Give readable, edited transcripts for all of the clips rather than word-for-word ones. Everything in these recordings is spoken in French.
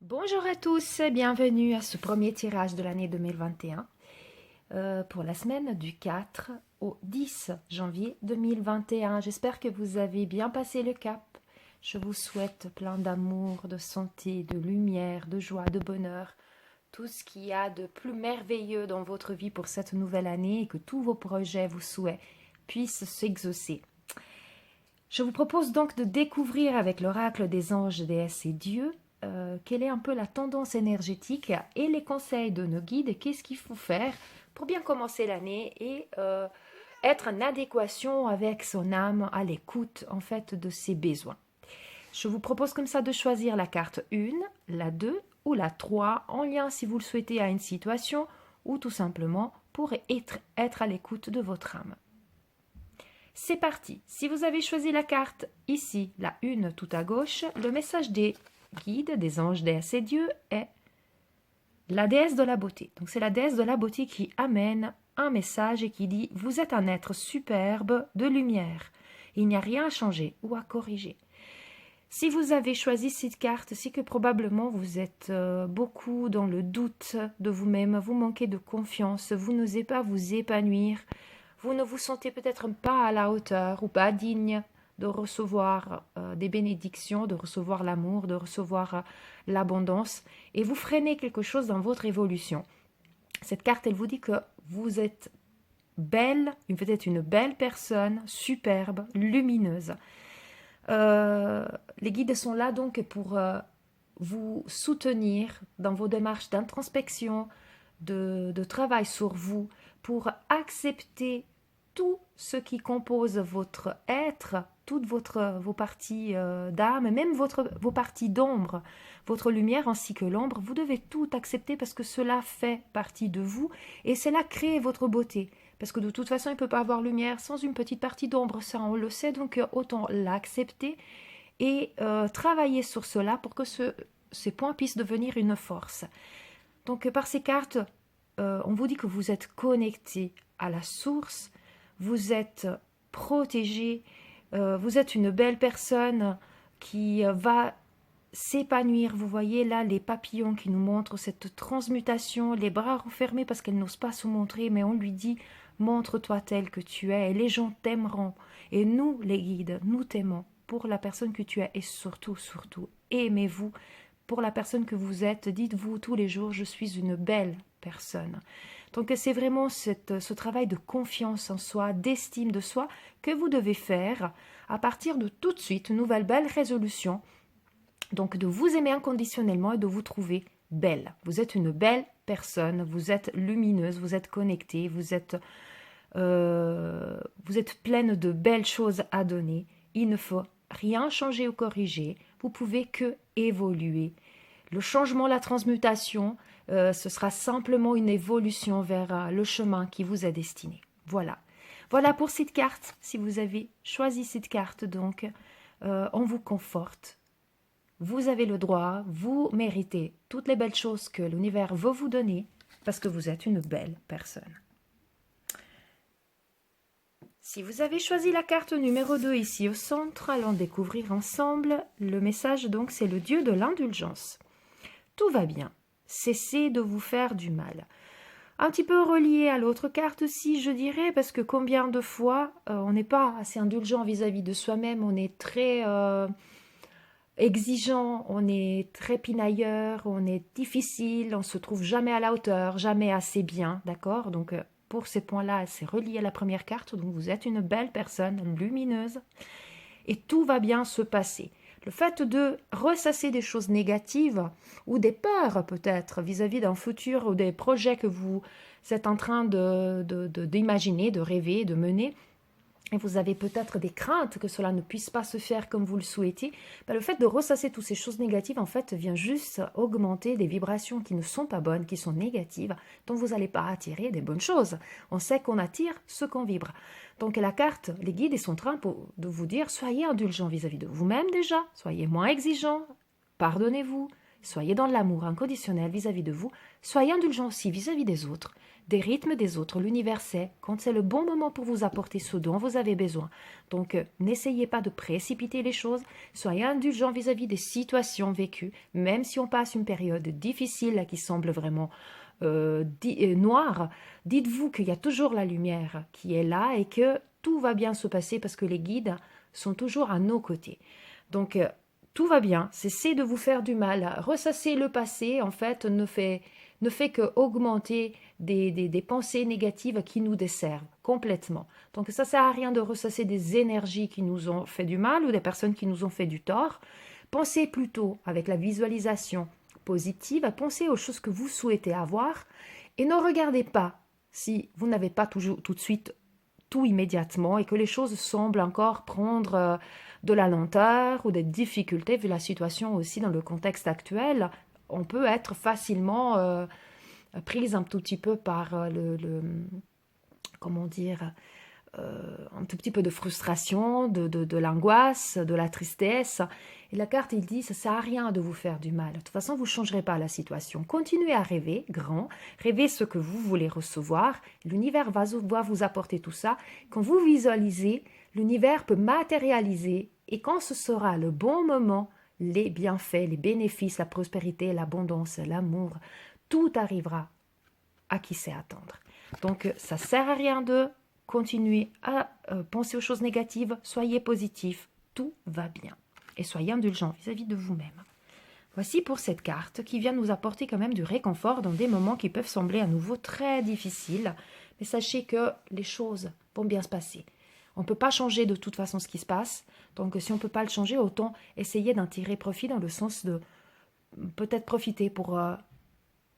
Bonjour à tous, bienvenue à ce premier tirage de l'année 2021 pour la semaine du 4 au 10 janvier 2021. J'espère que vous avez bien passé le cap. Je vous souhaite plein d'amour, de santé, de lumière, de joie, de bonheur, tout ce qu'il y a de plus merveilleux dans votre vie pour cette nouvelle année et que tous vos projets, vos souhaits puissent s'exaucer. Je vous propose donc de découvrir avec l'oracle des anges, déesses et dieux quelle est un peu la tendance énergétique et les conseils de nos guides et qu'est-ce qu'il faut faire pour bien commencer l'année et être en adéquation avec son âme, à l'écoute en fait de ses besoins. Je vous propose comme ça de choisir la carte 1, la 2 ou la 3 en lien si vous le souhaitez à une situation ou tout simplement pour être à l'écoute de votre âme. C'est parti. Si vous avez choisi la carte ici, la 1 tout à gauche, le message des guides, des anges, déesses et dieux est la déesse de la beauté. Donc c'est la déesse de la beauté qui amène un message et qui dit « Vous êtes un être superbe de lumière. Il n'y a rien à changer ou à corriger. » Si vous avez choisi cette carte, c'est que probablement vous êtes beaucoup dans le doute de vous-même, vous manquez de confiance, vous n'osez pas vous épanouir, vous ne vous sentez peut-être pas à la hauteur ou pas digne de recevoir des bénédictions, de recevoir l'amour, de recevoir l'abondance, et vous freinez quelque chose dans votre évolution. Cette carte, elle vous dit que vous êtes belle, vous êtes une belle personne, superbe, lumineuse. Les guides sont là donc pour vous soutenir dans vos démarches d'introspection, de travail sur vous, pour accepter tout ce qui compose votre être, toutes vos parties d'âme, même vos parties d'ombre, votre lumière ainsi que l'ombre, vous devez tout accepter parce que cela fait partie de vous et cela crée votre beauté. Parce que de toute façon, il ne peut pas avoir lumière sans une petite partie d'ombre, ça on le sait, donc autant l'accepter et travailler sur cela pour que ces points puissent devenir une force. Donc par ces cartes, on vous dit que vous êtes connecté à la source, vous êtes protégé, vous êtes une belle personne qui va s'épanouir. Vous voyez là les papillons qui nous montrent cette transmutation, les bras refermés parce qu'elle n'ose pas se montrer, mais on lui dit montre-toi tel que tu es et les gens t'aimeront. Et nous, les guides, nous t'aimons pour la personne que tu es et surtout, surtout, aimez-vous pour la personne que vous êtes. Dites-vous tous les jours, je suis une belle personne. Donc c'est vraiment ce travail de confiance en soi, d'estime de soi que vous devez faire à partir de tout de suite, une nouvelle belle résolution. Donc de vous aimer inconditionnellement et de vous trouver belle. Vous êtes une belle personne, vous êtes lumineuse, vous êtes connectée, vous êtes pleine de belles choses à donner. Il ne faut rien changer ou corriger, vous pouvez que évoluer. Le changement, la transmutation, ce sera simplement une évolution vers le chemin qui vous est destiné. Voilà. Voilà pour cette carte. Si vous avez choisi cette carte, donc, on vous conforte. Vous avez le droit, vous méritez toutes les belles choses que l'univers veut vous donner parce que vous êtes une belle personne. Si vous avez choisi la carte numéro 2 ici au centre, allons découvrir ensemble le message. Donc c'est le dieu de l'indulgence. Tout va bien, cessez de vous faire du mal. Un petit peu relié à l'autre carte aussi, je dirais, parce que combien de fois on n'est pas assez indulgent vis-à-vis de soi-même, on est très exigeant, on est très pinailleur, on est difficile, on se trouve jamais à la hauteur, jamais assez bien, d'accord? Donc pour ces points-là, c'est relié à la première carte, donc vous êtes une belle personne, lumineuse, et tout va bien se passer. Le fait de ressasser des choses négatives ou des peurs peut-être vis-à-vis d'un futur ou des projets que vous êtes en train d'imaginer, de rêver, de mener, et vous avez peut-être des craintes que cela ne puisse pas se faire comme vous le souhaitez, le fait de ressasser toutes ces choses négatives, en fait, vient juste augmenter des vibrations qui ne sont pas bonnes, qui sont négatives, dont vous n'allez pas attirer des bonnes choses. On sait qu'on attire ce qu'on vibre. Donc la carte, les guides, ils sont en train de vous dire, soyez indulgents vis-à-vis de vous-même déjà, soyez moins exigeants, pardonnez-vous, soyez dans l'amour inconditionnel vis-à-vis de vous, soyez indulgent aussi vis-à-vis des autres, des rythmes des autres. L'univers sait quand c'est le bon moment pour vous apporter ce dont vous avez besoin. Donc, n'essayez pas de précipiter les choses, soyez indulgent vis-à-vis des situations vécues, même si on passe une période difficile qui semble vraiment noire. Dites-vous qu'il y a toujours la lumière qui est là et que tout va bien se passer parce que les guides sont toujours à nos côtés. Donc, tout va bien, cessez de vous faire du mal. Ressasser le passé, en fait, ne fait que augmenter des pensées négatives qui nous desservent complètement. Donc, ça ne sert à rien de ressasser des énergies qui nous ont fait du mal ou des personnes qui nous ont fait du tort. Pensez plutôt avec la visualisation positive, pensez aux choses que vous souhaitez avoir et ne regardez pas si vous n'avez pas toujours tout de suite tout immédiatement et que les choses semblent encore prendre de la lenteur ou des difficultés vu la situation aussi dans le contexte actuel. On peut être facilement prise un tout petit peu par comment dire, un tout petit peu de frustration, de l'angoisse, de la tristesse. Et la carte, il dit, ça ne sert à rien de vous faire du mal. De toute façon, vous ne changerez pas la situation. Continuez à rêver grand, rêvez ce que vous voulez recevoir. L'univers va vous apporter tout ça. Quand vous visualisez, l'univers peut matérialiser. Et quand ce sera le bon moment, les bienfaits, les bénéfices, la prospérité, l'abondance, l'amour, tout arrivera à qui sait attendre. Donc, ça ne sert à rien de continuez à penser aux choses négatives, soyez positif, tout va bien. Et soyez indulgent vis-à-vis de vous-même. Voici pour cette carte qui vient nous apporter quand même du réconfort dans des moments qui peuvent sembler à nouveau très difficiles. Mais sachez que les choses vont bien se passer. On ne peut pas changer de toute façon ce qui se passe. Donc si on ne peut pas le changer, autant essayer d'en tirer profit dans le sens de peut-être profiter pour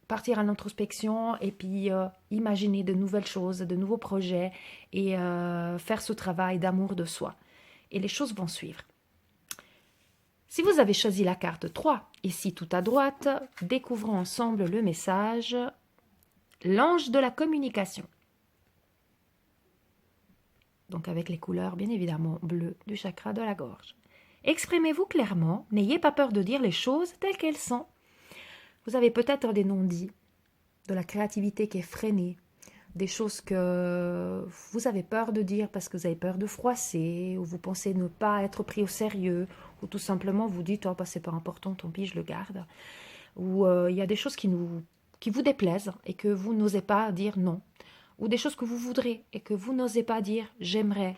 partir à l'introspection et puis imaginer de nouvelles choses, de nouveaux projets et faire ce travail d'amour de soi. Et les choses vont suivre. Si vous avez choisi la carte 3, ici tout à droite, découvrons ensemble le message « L'ange de la communication ». Donc avec les couleurs bien évidemment bleues du chakra de la gorge. Exprimez-vous clairement, n'ayez pas peur de dire les choses telles qu'elles sont. Vous avez peut-être des non-dits, de la créativité qui est freinée, des choses que vous avez peur de dire parce que vous avez peur de froisser, ou vous pensez ne pas être pris au sérieux, ou tout simplement vous dites « oh, bah, c'est pas important, tant pis, je le garde ». Ou il y a des choses qui vous déplaisent et que vous n'osez pas dire non. Ou des choses que vous voudrez et que vous n'osez pas dire « j'aimerais ».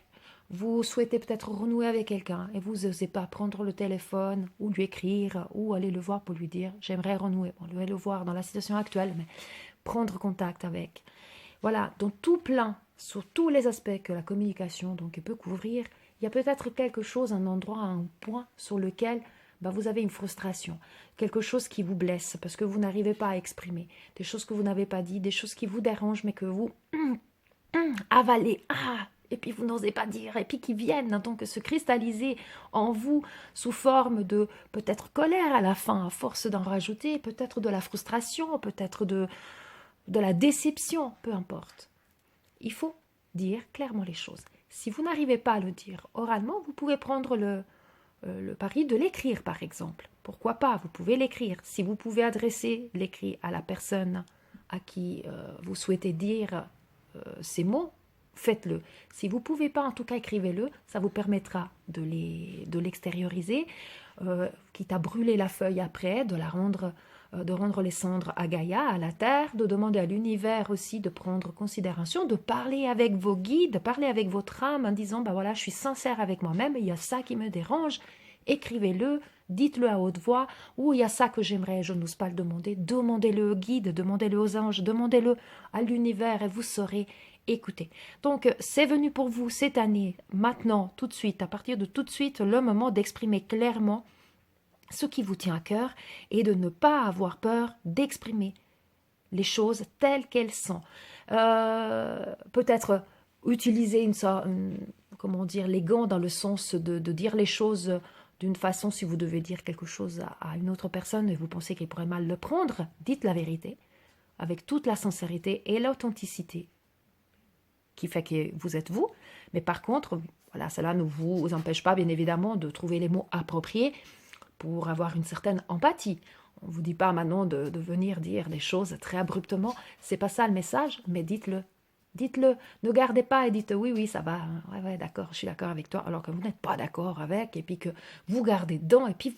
Vous souhaitez peut-être renouer avec quelqu'un et vous n'osez pas prendre le téléphone ou lui écrire ou aller le voir pour lui dire « j'aimerais renouer ». Bon, lui le voir dans la situation actuelle, mais prendre contact avec. Voilà, dans tout plein, sur tous les aspects que la communication donc, peut couvrir, il y a peut-être quelque chose, un endroit, un point sur lequel vous avez une frustration, quelque chose qui vous blesse parce que vous n'arrivez pas à exprimer, des choses que vous n'avez pas dit, des choses qui vous dérangent mais que vous avalez, et puis vous n'osez pas dire, et puis qui viennent donc se cristalliser en vous sous forme de peut-être colère à la fin, à force d'en rajouter, peut-être de la frustration, peut-être de la déception, peu importe. Il faut dire clairement les choses. Si vous n'arrivez pas à le dire oralement, vous pouvez prendre le pari de l'écrire, par exemple. Pourquoi pas? Vous pouvez l'écrire. Si vous pouvez adresser l'écrit à la personne à qui vous souhaitez dire ces mots, faites-le. Si vous ne pouvez pas, en tout cas, écrivez-le. Ça vous permettra de l'extérioriser, quitte à brûler la feuille après, de rendre les cendres à Gaïa, à la terre, de demander à l'univers aussi de prendre considération, de parler avec vos guides, de parler avec votre âme en disant, voilà, je suis sincère avec moi-même, il y a ça qui me dérange, écrivez-le, dites-le à haute voix, ou il y a ça que j'aimerais, je n'ose pas le demander, demandez-le au guide, demandez-le aux anges, demandez-le à l'univers et vous saurez écouter. Donc, c'est venu pour vous cette année, maintenant, tout de suite, à partir de tout de suite, le moment d'exprimer clairement ce qui vous tient à cœur et de ne pas avoir peur d'exprimer les choses telles qu'elles sont. Peut-être utiliser les gants dans le sens de dire les choses d'une façon, si vous devez dire quelque chose à une autre personne et vous pensez qu'elle pourrait mal le prendre, dites la vérité avec toute la sincérité et l'authenticité qui fait que vous êtes vous. Mais par contre, voilà, cela ne vous empêche pas, bien évidemment, de trouver les mots appropriés pour avoir une certaine empathie. On ne vous dit pas maintenant de venir dire des choses très abruptement. C'est pas ça le message, mais dites-le. Dites-le. Ne gardez pas et dites oui, oui, ça va. Ouais, d'accord, je suis d'accord avec toi. Alors que vous n'êtes pas d'accord avec et puis que vous gardez dedans et puis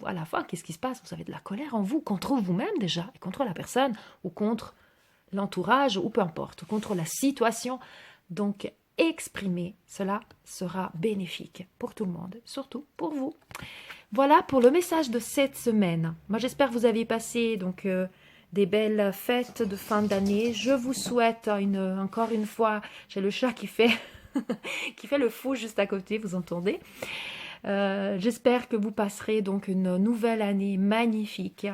à la fin, qu'est-ce qui se passe? Vous avez de la colère en vous, contre vous-même déjà, et contre la personne ou contre l'entourage ou peu importe, contre la situation. Donc, exprimez, cela sera bénéfique pour tout le monde, surtout pour vous. Voilà pour le message de cette semaine. Moi, j'espère que vous avez passé donc des belles fêtes de fin d'année. Je vous souhaite encore une fois, j'ai le chat qui fait qui fait le fou juste à côté, vous entendez. J'espère que vous passerez donc une nouvelle année magnifique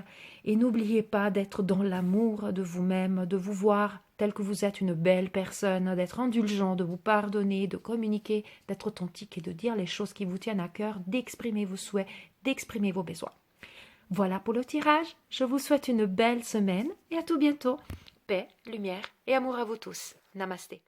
et n'oubliez pas d'être dans l'amour de vous-même, de vous voir tel que vous êtes une belle personne, d'être indulgent, de vous pardonner, de communiquer, d'être authentique et de dire les choses qui vous tiennent à cœur, d'exprimer vos souhaits, d'exprimer vos besoins. Voilà pour le tirage, je vous souhaite une belle semaine et à tout bientôt. Paix, lumière et amour à vous tous. Namasté.